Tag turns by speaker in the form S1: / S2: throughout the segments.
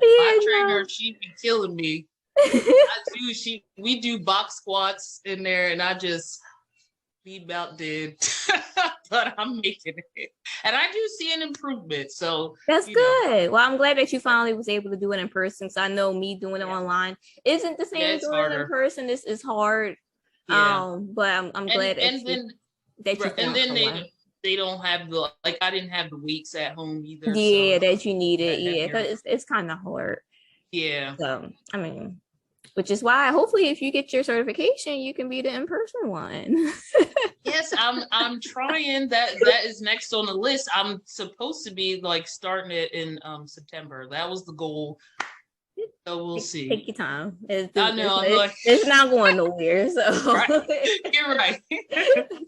S1: My
S2: Yeah,
S1: trainer, she be killing me.
S2: no.
S1: We do box squats in there, and I just be about dead. But I'm making it. And I do see an improvement. So,
S2: That's
S1: you know,
S2: good. Well, I'm glad that you finally was able to do it in person. So I know me doing it
S1: yeah.
S2: online isn't the
S1: Yeah,
S2: same as
S1: it's
S2: doing it in
S1: harder.
S2: person. This is hard.
S1: Yeah.
S2: But I'm glad
S1: And then
S2: that you're
S1: right,
S2: doing it online.
S1: they don't have the like I didn't have the weights at home either, so
S2: Yeah,
S1: it's
S2: that you need it.
S1: that
S2: Yeah, because
S1: heavier.
S2: it's kind of hard.
S1: Yeah.
S2: So I mean, which is why hopefully if you get your certification, you can be the in person one.
S1: Yes, I'm trying that is next on the list. I'm supposed to be like starting it in September. That was the goal. So we'll
S2: Take
S1: see.
S2: your time.
S1: I know, I'm like
S2: It's not going nowhere. So
S1: right. You're right.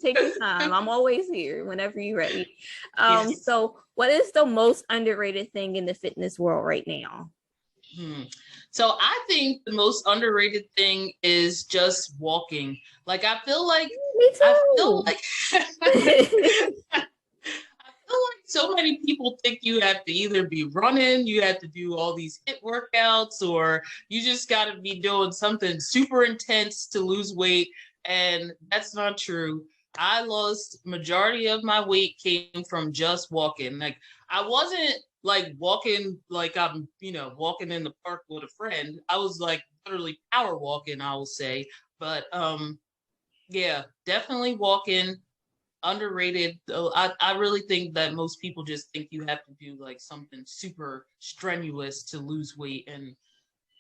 S2: take your time. I'm always here whenever you're ready.
S1: Yes.
S2: So what is the most underrated thing in the fitness world right now?
S1: Hmm. So I think the most underrated thing is just walking. Like
S2: Me
S1: I feel
S2: too.
S1: like I feel like so many people think you have to either be running, you have to do all these hit workouts, or you just got to be doing something super intense to lose weight. And that's not true. I lost majority of my weight came from just walking. Like I wasn't like walking like I'm, walking in the park with a friend. I was like literally power walking, I will say. But yeah, definitely walking underrated. I really think that most people just think you have to do like something super strenuous to lose weight, and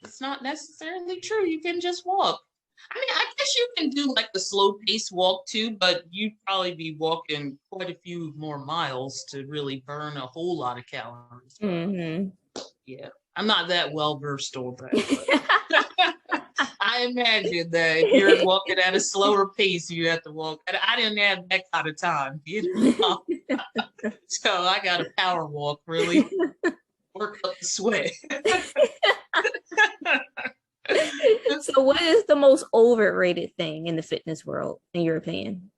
S1: it's not necessarily true. You can just walk. I mean, I guess you can do like the slow pace walk too, but you'd probably be walking quite a few more miles to really burn a whole lot of calories. But
S2: Hmm.
S1: yeah, I'm not that well versed on that, but I imagine that if you're walking at a slower pace, you have to walk. And I didn't have that kind of time, So I got to power walk, really work up the sweat.
S2: So what is the most overrated thing in the fitness world, in your opinion?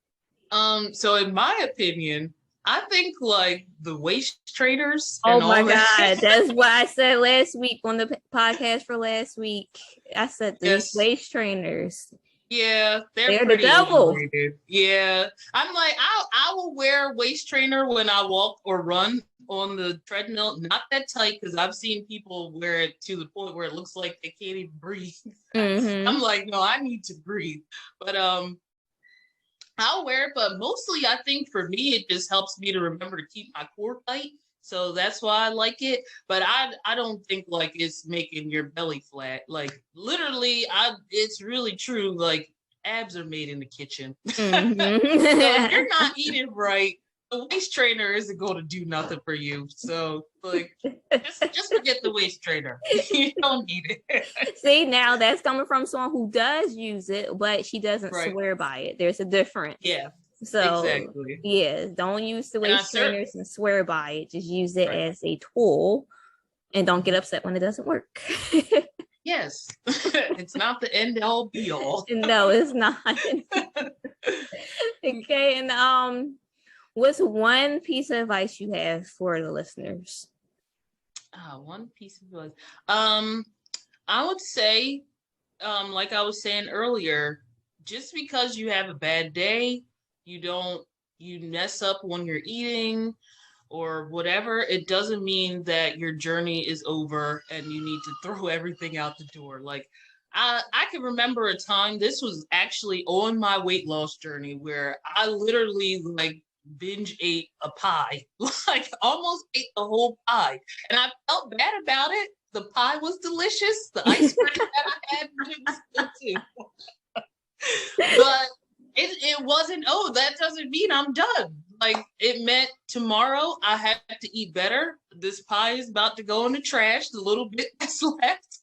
S1: So in my opinion, I think like the waist trainers
S2: Oh
S1: and
S2: my
S1: all that.
S2: God. That's what I said last week on the podcast for last week. I said these
S1: Yes,
S2: waist trainers,
S1: yeah, they're
S2: they're the
S1: pretty
S2: devil.
S1: overrated. Yeah, I'm like I will wear a waist trainer when I walk or run on the treadmill. Not that tight because I've seen people wear it to the point where it looks like they can't even breathe. I'm
S2: Mm-hmm.
S1: like, no, I need to breathe. But I'll wear it, but mostly I think for me it just helps me to remember to keep my core tight. So that's why I like it. But I don't think like it's making your belly flat. Like literally, I it's really true. Like abs are made in the kitchen. So if you're
S2: Mm-hmm.
S1: not eating right, the waist trainer isn't going to do nothing for you. So like just forget the waist trainer. You don't need it.
S2: See, now that's coming from someone who does use it, but she doesn't
S1: Right.
S2: swear by it. There's a difference.
S1: Yeah,
S2: So,
S1: exactly.
S2: yeah, don't use the
S1: And I
S2: waist
S1: certainly
S2: trainers and swear by it. Just use it
S1: right.
S2: as a tool and don't get
S1: Mhm.
S2: upset when it doesn't work.
S1: Yes, it's not the end all be all.
S2: No, it's not. Okay, and what's one piece of advice you have for the listeners?
S1: One piece of advice. Um, I would say, like I was saying earlier, just because you have a bad day, you don't you mess up when you're eating or whatever, it doesn't mean that your journey is over and you need to throw everything out the door. Like I can remember a time this was actually on my weight loss journey where I literally like binge ate a pie, like almost ate the whole pie. And I felt bad about it. The pie was delicious. The ice cream that I had was good too. But it wasn't, oh, that doesn't mean I'm done. Like it meant tomorrow I have to eat better. This pie is about to go in the trash, the little bit that's left.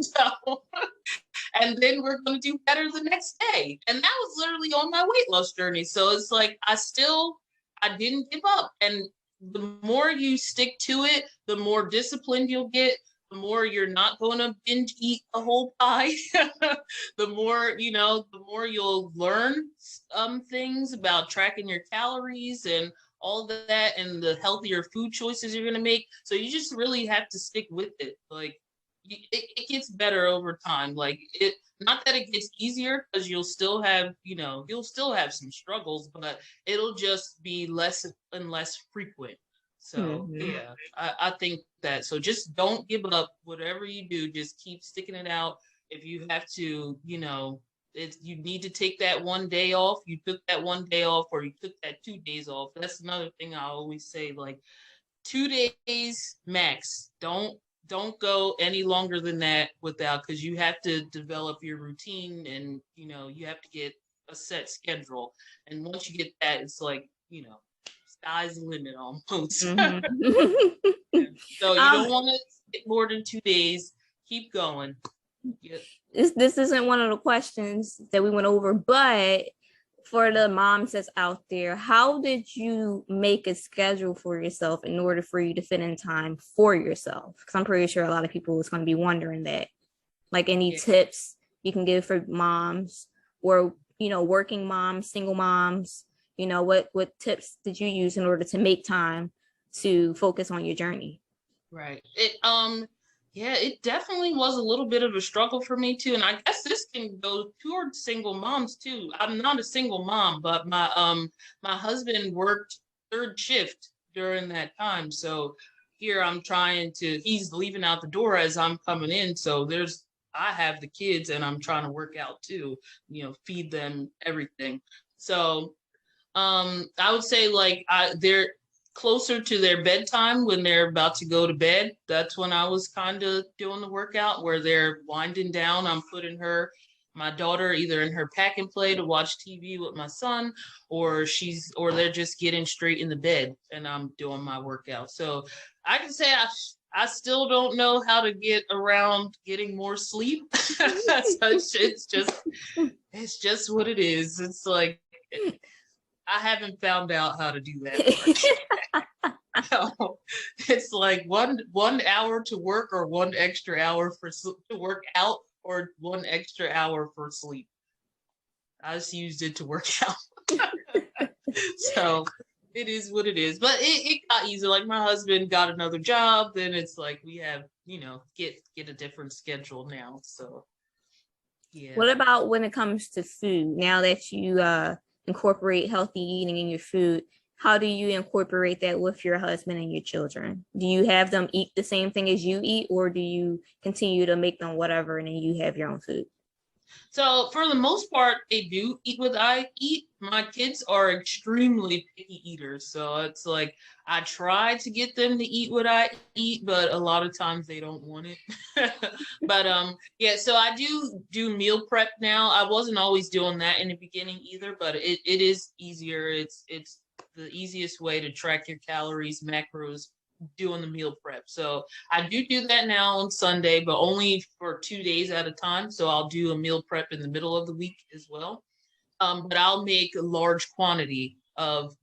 S1: So, and then we're going to do better the next day. And that was literally on my weight loss journey. So it's like I didn't give up. And the more you stick to it, the more disciplined you'll get, the more you're not going to binge eat a whole pie. The more, the more you'll learn things about tracking your calories and all that, and the healthier food choices you're going to make. So you just really have to stick with it. Like it gets better over time. Like it, not that it gets easier, because you'll still have, you'll still have some struggles, but it'll just be less and less frequent. So
S2: Mm-hmm.
S1: yeah, I think that. So just don't give up. Whatever you do, just keep sticking it out. If you have to, it's, you need to take that one day off. You took that one day off, or you took that 2 days off. That's another thing I always say. Like 2 days max. Don't go any longer than that without, because you have to develop your routine, and you have to get a set schedule. And once you get that, it's like, sky's the limit almost.
S2: Mm-hmm.
S1: So you
S2: um,
S1: don't want to get more than 2 days. Keep going. Yep.
S2: this isn't one of the questions that we went over, but for the moms that's out there, how did you make a schedule for yourself in order for you to fit in time for yourself? Because I'm pretty sure a lot of people is going to be wondering that. Like any
S1: Yeah.
S2: tips you can give for moms, or working moms, single moms, what tips did you use in order to make time to focus on your journey?
S1: Right. Yeah, it definitely was a little bit of a struggle for me too. And I guess this can go towards single moms too. I'm not a single mom, but my husband worked third shift during that time. So here I'm trying to, he's leaving out the door as I'm coming in. So I have the kids, and I'm trying to work out too, feed them everything. So I would say, like, they're closer to their bedtime when they're about to go to bed. That's when I was kind of doing the workout, where they're winding down. I'm putting my daughter, either in her pack and play to watch TV with my son, or they're just getting straight in the bed, and I'm doing my workout. So I can say I still don't know how to get around getting more sleep. It's just what it is. It's like, I haven't found out how to do that part. So it's like one hour to work, or 1 extra hour to work out, or 1 extra hour for sleep. I just used it to work out. So it is what it is. But it got easier. Like my husband got another job, then it's like we have, get a different schedule now. So yeah.
S2: What about when it comes to food? Now that you incorporate healthy eating in your food, how do you incorporate that with your husband and your children? Do you have them eat the same thing as you eat, or do you continue to make them whatever and then you have your own food?
S1: So for the most part, they do eat what I eat. My kids are extremely picky eaters. So it's like I try to get them to eat what I eat, but a lot of times they don't want it. But yeah, so I do meal prep now. I wasn't always doing that in the beginning either, but it is easier. It's the easiest way to track your calories, macros, doing the meal prep. So I do that now on Sunday, but only for 2 days at a time. So I'll do a meal prep in the middle of the week as well. But I'll make a large quantity of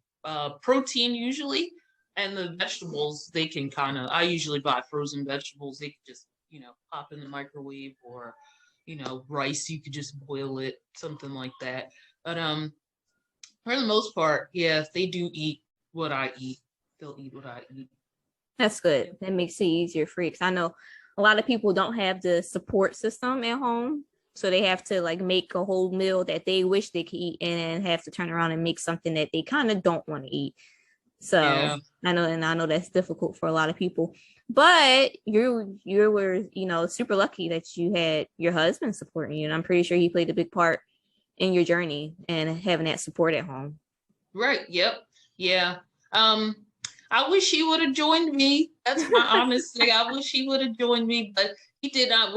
S1: protein usually, and the vegetables, they can I usually buy frozen vegetables. They can just, pop in the microwave, or, rice, you could just boil it, something like that. But for the most part, yeah, if they do eat what I eat, they'll eat what I eat.
S2: That's good. That makes it easier for you. Because I know a lot of people don't have the support system at home. So they have to like make a whole meal that they wish they could eat, and have to turn around and make something that they kind of don't want to eat. So
S1: Yeah.
S2: I know that's difficult for a lot of people. But you were, super lucky that you had your husband supporting you. And I'm pretty sure he played a big part in your journey and having that support at home.
S1: Right. Yep. Yeah. I wish he would have joined me. That's my honest thing. I wish he would have joined me, but he did not.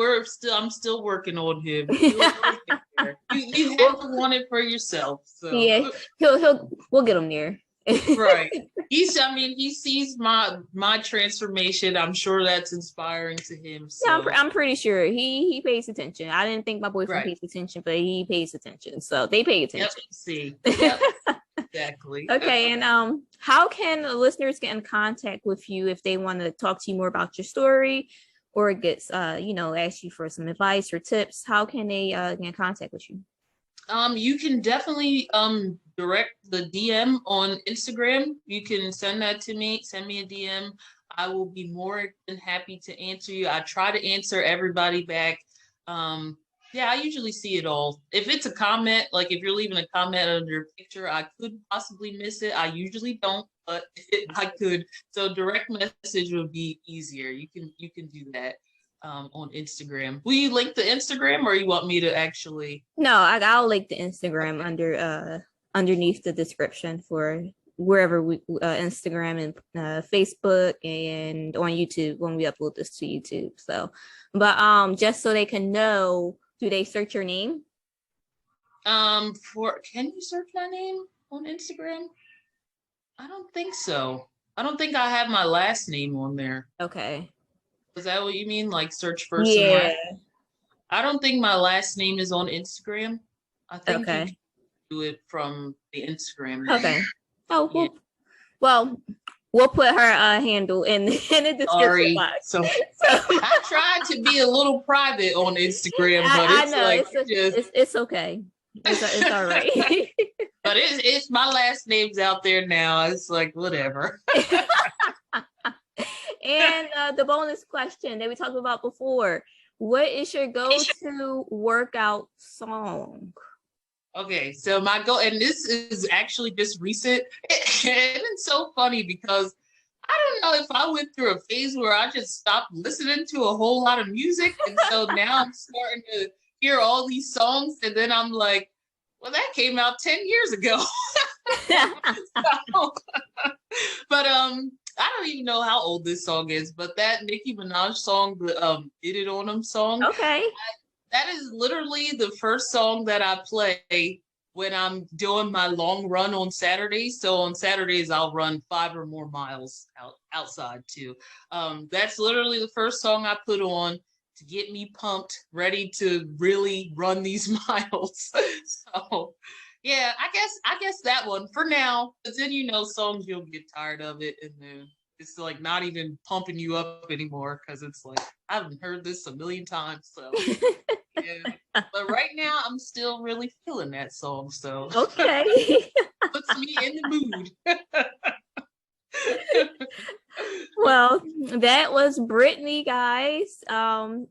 S1: I'm still working on him. You have to want it for yourself. So
S2: yeah, we'll get him there.
S1: Right. He sees my transformation. I'm sure that's inspiring to him. So.
S2: Yeah, I'm pretty sure he pays attention. I didn't think my boyfriend pays attention, but he pays attention. So they pay attention.
S1: Yep. See. Yep. Exactly.
S2: Okay, and how can the listeners get in contact with you if they want to talk to you more about your story, or ask you for some advice or tips? How can they get in contact with you?
S1: You can definitely direct the DM on Instagram. You can send that to me. Send me a DM. I will be more than happy to answer you. I try to answer everybody back. Yeah, I usually see it all. If it's a comment, like if you're leaving a comment under a picture, I could possibly miss it. I usually don't, but I could. So direct message would be easier. You can do that on Instagram. Will you link the Instagram, or you want me to actually?
S2: No, I'll link the Instagram underneath the description for wherever we Instagram and Facebook and on YouTube when we upload this to YouTube. So, but just so they can know, do they search your name?
S1: Can you search my name on Instagram? I don't think so. I don't think I have my last name on there.
S2: Okay.
S1: Is that what you mean? Like search first and
S2: Yeah.
S1: last? I don't think my last name is on Instagram. I think you
S2: Okay.
S1: can do it from the Instagram.
S2: Okay. Oh,
S1: Yeah.
S2: well, we'll put her handle in the description
S1: Sorry.
S2: box.
S1: So I tried to be a little private on Instagram, but
S2: I
S1: it's
S2: know
S1: like
S2: it's okay. It's all right.
S1: But it's my last name's out there now. It's like whatever.
S2: And the bonus question that we talked about before: what is your go-to workout song?
S1: Okay, so my goal, and this is actually just recent, and it's so funny because I don't know if I went through a phase where I just stopped listening to a whole lot of music, and so now I'm starting to hear all these songs, and then I'm like, well, that came out 10 years ago. So, but I don't even know how old this song is, but that Nicki Minaj song, the "Get It On 'Em" song,
S2: Okay.
S1: that is literally the first song that I play when I'm doing my long run on Saturdays. So on Saturdays, I'll run 5 or more miles outside too. That's literally the first song I put on to get me pumped, ready to really run these miles. So yeah, I guess that one for now. But then songs you'll get tired of it, and then it's like not even pumping you up anymore because it's like I haven't heard this a million times. So yeah. But right now I'm still really feeling that song. So
S2: Okay.
S1: puts me in the mood.
S2: Well, that was Brittney, guys.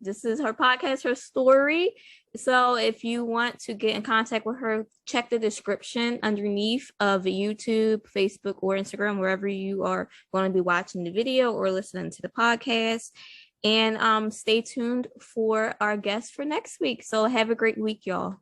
S2: This is her podcast, her story. So if you want to get in contact with her, check the description underneath of YouTube, Facebook, or Instagram, wherever you are going to be watching the video or listening to the podcast. And stay tuned for our guest for next week. So have a great week, y'all.